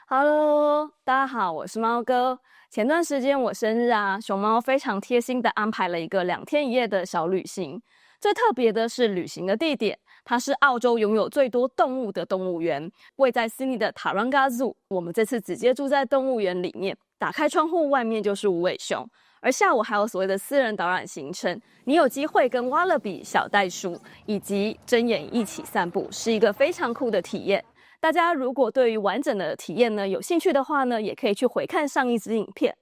Hello，大家好，我是猫哥。前段时间我生日啊，熊猫非常贴心的安排了一个2天1夜的小旅行。最特别的是旅行的地点，它是澳洲拥有最多动物的动物园，位在悉尼的塔朗嘎 Zoo。我们这次直接住在动物园里面，打开窗户，外面就是无尾熊。而下午还有所谓的私人导览行程，你有机会跟挖勒比、小袋鼠以及睁眼一起散步，是一个非常酷的体验。大家如果对于完整的体验呢有兴趣的话呢，也可以去回看上一支影片。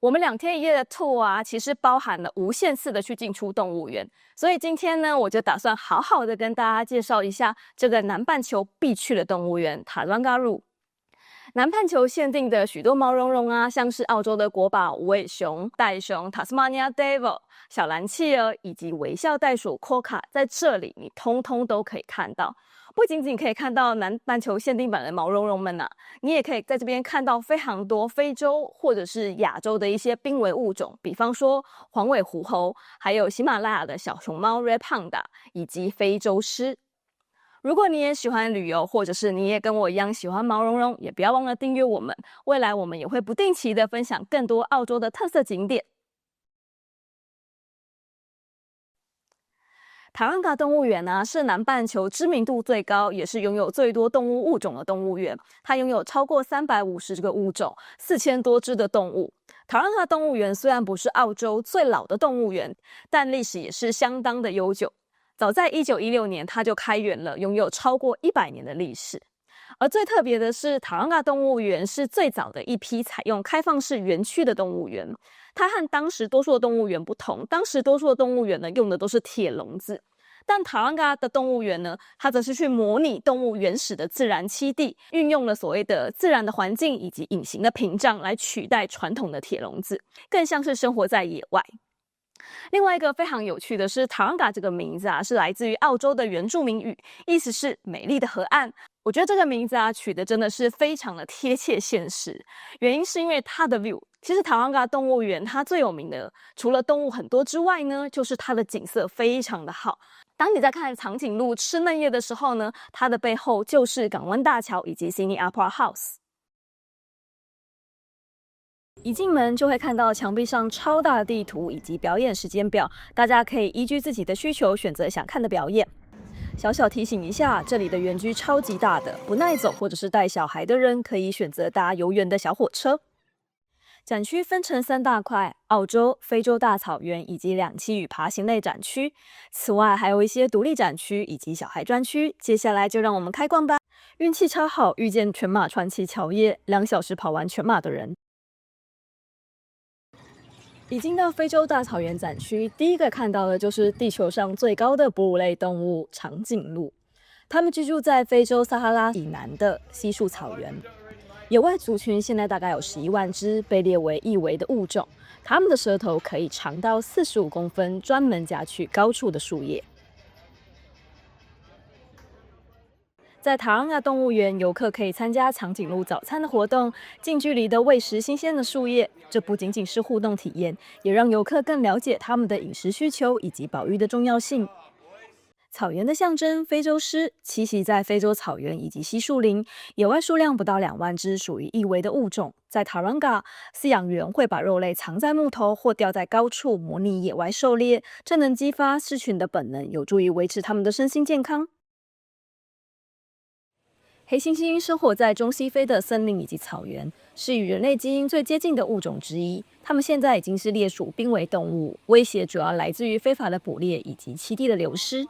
我们2天1夜的 tour 啊，其实包含了无限次的去进出动物园，所以今天呢，我就打算好好的跟大家介绍一下这个南半球必去的动物园——塔兰嘎鲁。南半球限定的许多毛茸茸啊，像是澳洲的国宝无尾熊、袋熊、塔斯马尼亚 devil、小蓝企鹅以及微笑袋鼠 Quokka， 在这里你通通都可以看到。不仅仅可以看到南半球限定版的毛茸茸们啊，你也可以在这边看到非常多非洲或者是亚洲的一些濒危物种，比方说黄尾狐猴，还有喜马拉雅的小熊猫 Red Panda， 以及非洲狮。如果你也喜欢旅游，或者是你也跟我一样喜欢毛茸茸，也不要忘了订阅我们。未来我们也会不定期的分享更多澳洲的特色景点。塔朗嘎动物园呢，是南半球知名度最高，也是拥有最多动物物种的动物园。它拥有超过350个物种，4000多只的动物。塔朗嘎动物园虽然不是澳洲最老的动物园，但历史也是相当的悠久。早在1916年，它就开园了，拥有超过100年的历史。而最特别的是，塔朗嘎动物园是最早的一批采用开放式园区的动物园。它和当时多数的动物园不同，当时多数的动物园呢用的都是铁笼子，但塔朗嘎的动物园呢，它则是去模拟动物原始的自然栖地，运用了所谓的自然的环境以及隐形的屏障来取代传统的铁笼子，更像是生活在野外。另外一个非常有趣的是，塔朗嘎这个名字啊，是来自于澳洲的原住民语，意思是美丽的河岸。我觉得这个名字啊取得真的是非常的贴切现实，原因是因为它的 view。其实塔朗嘎动物园它最有名的，除了动物很多之外呢，就是它的景色非常的好。当你在看长颈鹿吃嫩叶的时候呢，它的背后就是港湾大桥以及 Sydney Opera House。一进门就会看到墙壁上超大的地图以及表演时间表，大家可以依据自己的需求选择想看的表演。小小提醒一下，这里的园区超级大的，不耐走或者是带小孩的人可以选择搭游园的小火车。展区分成3大块：澳洲、非洲大草原以及2栖与爬行类展区。此外，还有一些独立展区以及小孩专区。接下来就让我们开逛吧！运气超好，遇见全马传奇乔叶，2小时跑完全马的人。已经到非洲大草原展区，第一个看到的就是地球上最高的哺乳类动物长颈鹿。它们居住在非洲撒哈拉以南的稀树草原。野外族群现在大概有11万只，被列为易危的物种。它们的舌头可以长到45公分，专门夹取高处的树叶。在塔朗嘎动物园，游客可以参加长颈鹿早餐的活动，近距离的喂食新鲜的树叶。这不仅仅是互动体验，也让游客更了解它们的饮食需求以及保育的重要性。草原的象征非洲狮栖息在非洲草原以及稀树林，野外数量不到2万只，属于易危的物种。在塔朗嘎，饲养员会把肉类藏在木头或吊在高处，模拟野外狩猎，这能激发狮群的本能，有助于维持它们的身心健康。黑猩猩生活在中西非的森林以及草原，是与人类基因最接近的物种之一。它们现在已经是列属濒危动物，威胁主要来自于非法的捕猎以及栖地的流失。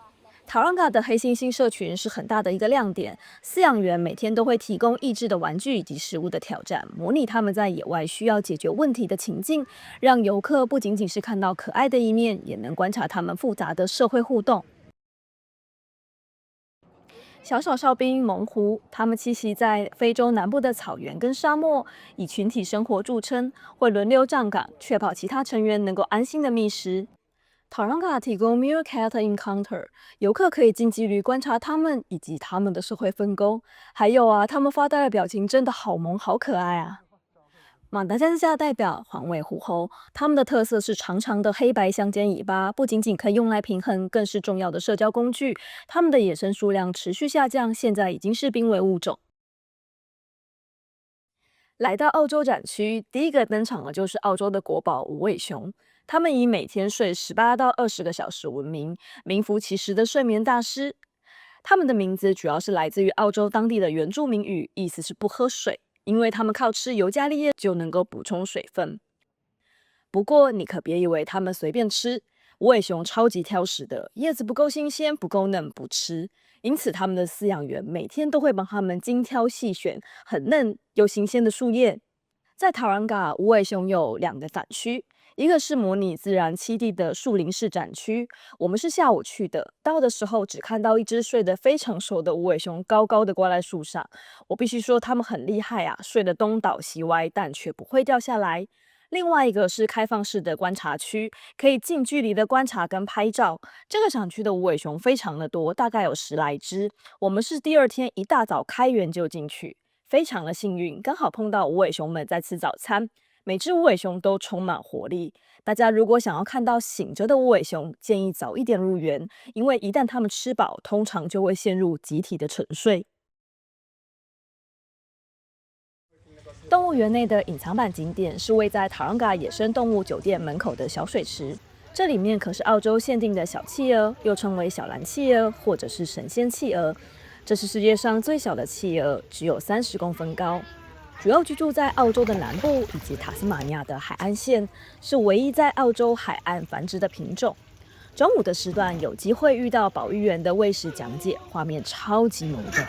塔朗嘎的黑猩猩社群是很大的一个亮点，饲养员每天都会提供益智的玩具以及食物的挑战，模拟他们在野外需要解决问题的情境，让游客不仅仅是看到可爱的一面，也能观察他们复杂的社会互动。小小哨兵猛虎，它们栖息在非洲南部的草原跟沙漠，以群体生活著称，会轮流站岗，确保其他成员能够安心的觅食。塔朗嘎提供 Meerkat Encounter， 游客可以近距离观察它们以及它们的社会分工。还有啊，它们发呆的表情真的好萌好可爱啊！马达加斯加代表黄尾狐猴，它们的特色是长长的黑白相间尾巴，不仅仅可以用来平衡，更是重要的社交工具。它们的野生数量持续下降，现在已经是濒危物种。来到澳洲展区，第一个登场的就是澳洲的国宝无尾熊。它们以每天睡18到20个小时闻名，名副其实的睡眠大师。它们的名字主要是来自于澳洲当地的原住民语，意思是不喝水，因为它们靠吃尤加利叶就能够补充水分。不过你可别以为它们随便吃，无尾熊超级挑食的，叶子不够新鲜、不够嫩不吃。因此，他们的饲养员每天都会帮他们精挑细选很嫩又新鲜的树叶。在塔兰嘎，无尾熊有2个展区，一个是模拟自然栖地的树林式展区，我们是下午去的，到的时候只看到一只睡得非常熟的无尾熊高高的挂在树上。我必须说，它们很厉害啊，睡得东倒西歪，但却不会掉下来。另外一个是开放式的观察区，可以近距离的观察跟拍照。这个展区的无尾熊非常的多，大概有10来只。我们是第2天一大早开园就进去，非常的幸运，刚好碰到无尾熊们在吃早餐。每只无尾熊都充满活力。大家如果想要看到醒着的无尾熊，建议早一点入园，因为一旦它们吃饱，通常就会陷入集体的沉睡。动物园内的隐藏版景点是位在塔朗嘎野生动物酒店门口的小水池，这里面可是澳洲限定的小企鹅，又称为小蓝企鹅或者是神仙企鹅。这是世界上最小的企鹅，只有30公分高。主要居住在澳洲的南部以及塔斯马尼亚的海岸线，是唯一在澳洲海岸繁殖的品种。中午的时段有机会遇到保育员的喂食讲解，画面超级萌的。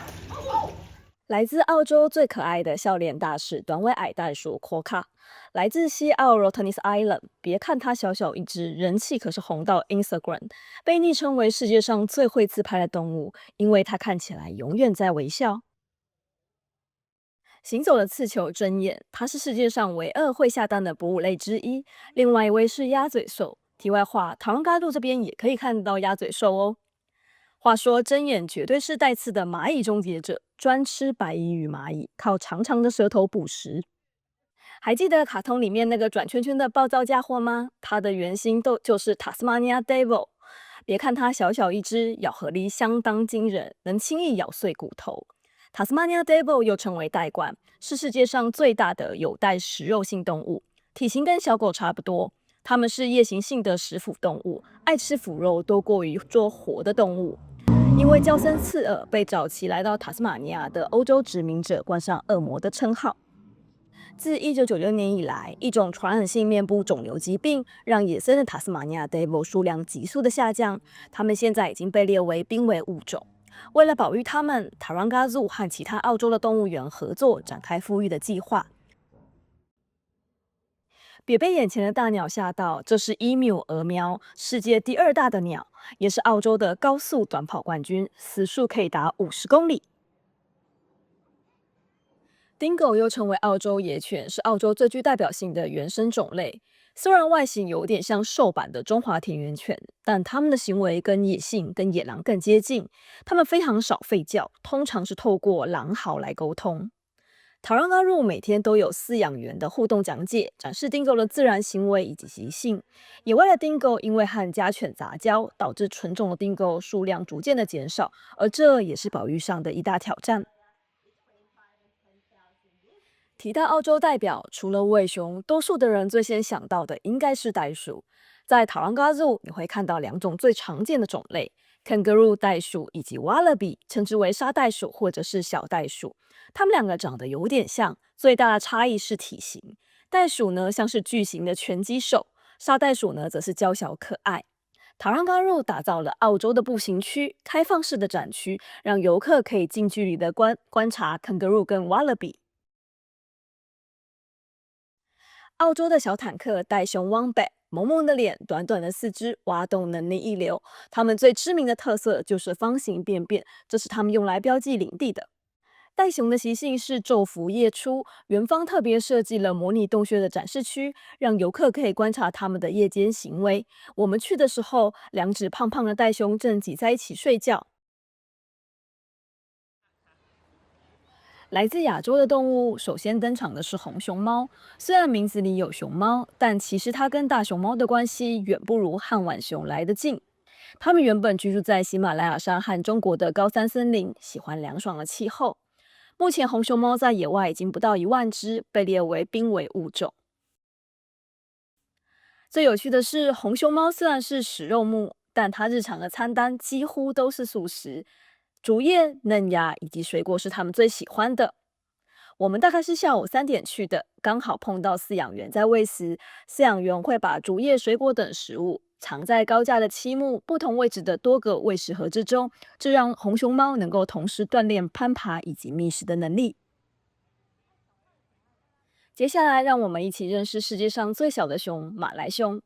来自澳洲最可爱的笑脸大使短尾矮袋鼠 Quokka， 来自西澳 Rottnest Island。别看它小小一只，人气可是红到 Instagram， 被昵称为世界上最会自拍的动物，因为它看起来永远在微笑。行走的刺球针眼，它是世界上唯2会下蛋的哺乳类之一。另外一位是鸭嘴兽。题外话，塔朗嘎路这边也可以看到鸭嘴兽哦。话说，针眼绝对是带刺的蚂蚁终结者，专吃白蚁与蚂蚁，靠长长的舌头捕食。还记得卡通里面那个转圈圈的暴躁家伙吗？它的原型就是塔斯马尼亚 Devil。别看它小小一只，咬合力相当惊人，能轻易咬碎骨头。塔斯马尼亚 Devil 又称为袋鹳，是世界上最大的有袋食肉性动物，体型跟小狗差不多。它们是夜行性的食腐动物，爱吃腐肉多过于做活的动物。因为娇生刺耳，被早期来到塔斯马尼亚的欧洲殖民者冠上恶魔的称号。自1996年以来，一种传染性面部肿瘤疾病让野生的塔斯马尼亚 Devil 数量急速的下降，它们现在已经被列为濒危物种。为了保育它们，塔朗嘎 Zoo 和其他澳洲的动物园合作，展开复育的计划。别被眼前的大鸟吓到，这是emu鹅喵，世界第2大的鸟，也是澳洲的高速短跑冠军，时速可以达50公里。Dingo 又称为澳洲野犬，是澳洲最具代表性的原生种类。虽然外形有点像瘦版的中华田园犬，但它们的行为跟野性跟野狼更接近。它们非常少吠叫，通常是透过狼嚎来沟通。塔朗嘎路每天都有饲养员的互动讲解，展示丁狗的自然行为以及习性。野外的丁狗因为和家犬杂交，导致纯种的丁狗数量逐渐的减少，而这也是保育上的一大挑战。提到澳洲代表，除了无尾熊，多数的人最先想到的应该是袋鼠。在塔朗嘎 Zoo， 你会看到2种最常见的种类：kangaroo 袋鼠以及 wallaby， 称之为沙袋鼠或者是小袋鼠。它们2个长得有点像，最大的差异是体型。袋鼠呢像是巨型的拳击手，沙袋鼠呢则是娇小可爱。塔朗嘎 Zoo 打造了澳洲的步行区，开放式的展区，让游客可以近距离的观察 kangaroo 跟 wallaby。澳洲的小坦克袋熊 Wombat， 萌萌的脸，短短的4肢，挖洞能力一流。它们最知名的特色就是方形便便，这是它们用来标记领地的。袋熊的习性是昼伏夜出，园方特别设计了模拟洞穴的展示区，让游客可以观察它们的夜间行为。我们去的时候，2只胖胖的袋熊正挤在一起睡觉。来自亚洲的动物，首先登场的是红熊猫。虽然名字里有熊猫，但其实它跟大熊猫的关系远不如汉浣熊来得近。它们原本居住在喜马拉雅山和中国的高山森林，喜欢凉爽的气候。目前红熊猫在野外已经不到1万只，被列为濒危物种。最有趣的是，红熊猫虽然是食肉目，但它日常的餐单几乎都是素食，竹叶、嫩芽以及水果是它们最喜欢的。我们大概是下午3点去的，刚好碰到饲养员在喂食。饲养员会把竹叶、水果等食物藏在高架的漆木不同位置的多个喂食盒之中，这让红熊猫能够同时锻炼攀爬以及觅食的能力。接下来，让我们一起认识世界上最小的熊——马来熊。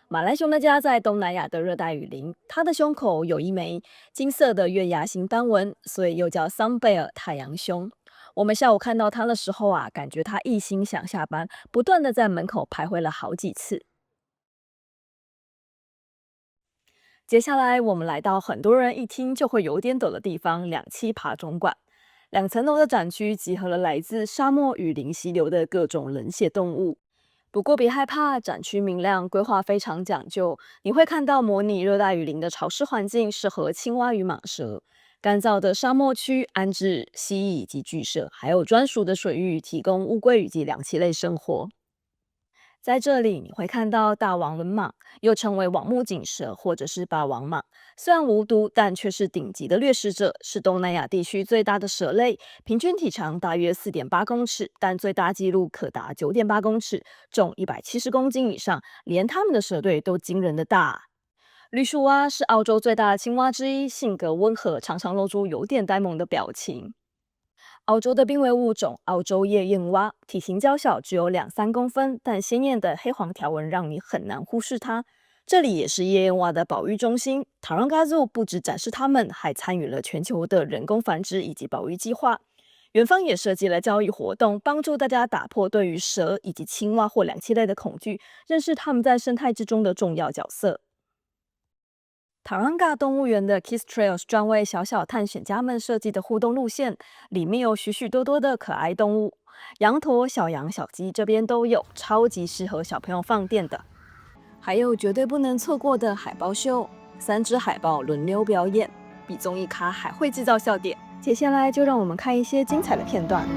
马来熊的家在东南亚的热带雨林，它的胸口有一枚金色的月牙形斑纹，所以又叫桑贝尔太阳熊。我们下午看到它的时候啊，感觉它一心想下班，不断的在门口徘徊了好几次。接下来，我们来到很多人一听就会有点抖的地方——两栖爬虫馆。2层楼的展区集合了来自沙漠、雨林、溪流的各种冷血动物。不过别害怕，展区明亮，规划非常讲究。你会看到模拟热带雨林的潮湿环境，适合青蛙与蟒蛇；干燥的沙漠区安置蜥蜴以及巨蛇，还有专属的水域提供乌龟以及两栖类生活。在这里，你会看到大王轮蟒，又称为网目锦蛇或者是霸王蟒。虽然无毒，但却是顶级的掠食者，是东南亚地区最大的蛇类，平均体长大约4.8公尺，但最大纪录可达9.8公尺，重170公斤以上，连它们的蛇队都惊人的大。绿树蛙是澳洲最大的青蛙之一，性格温和，常常露出有点呆萌的表情。澳洲的濒危物种澳洲夜燕蛙，体型娇小，只有2-3公分，但鲜艳的黑黄条纹让你很难忽视它。这里也是夜燕蛙的保育中心。Taronga Zoo 不只展示它们，还参与了全球的人工繁殖以及保育计划。园方也设计了教育活动，帮助大家打破对于蛇以及青蛙或两栖类的恐惧，认识它们在生态之中的重要角色。Taronga 动物园的 Kids Trail 是专为小小探险家们设计的互动路线，里面有许许多多的可爱动物，羊驼、小羊、小鸡这边都有，超级适合小朋友放电的。还有绝对不能错过的海豹秀，3只海豹轮流表演，比综艺咖还会制造笑点。接下来就让我们看一些精彩的片段。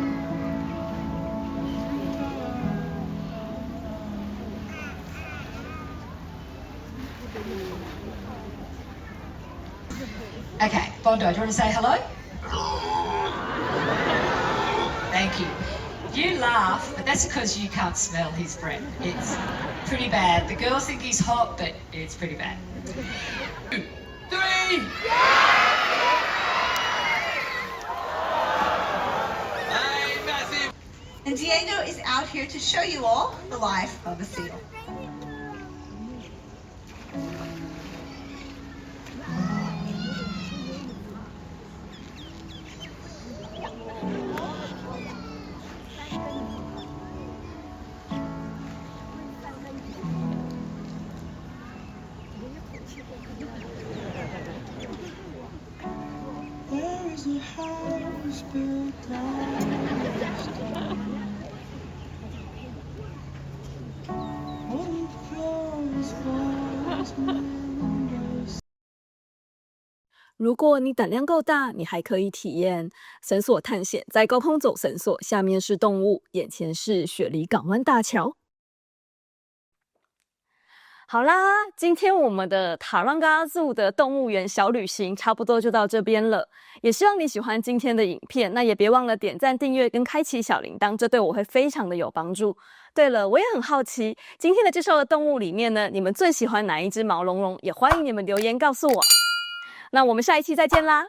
Okay, Bondo, do you want to say hello? Thank you. You laugh, but that's because you can't smell his breath. It's pretty bad. The girls think he's hot, but it's pretty bad. 2, 3! Hey, massive! And Diego is out here to show you all the life of a seal. There is a house built last. On the floors was windows. 如果你胆量够大，你还可以体验绳索探险，在高空走绳索，下面是动物，眼前是雪梨港湾大桥。好啦，今天我们的塔朗嘎zoo的动物园小旅行差不多就到这边了。也希望你喜欢今天的影片，那也别忘了点赞、订阅跟开启小铃铛，这对我会非常的有帮助。对了，我也很好奇，今天的介绍的动物里面呢，你们最喜欢哪一只毛茸茸？也欢迎你们留言告诉我。那我们下一期再见啦！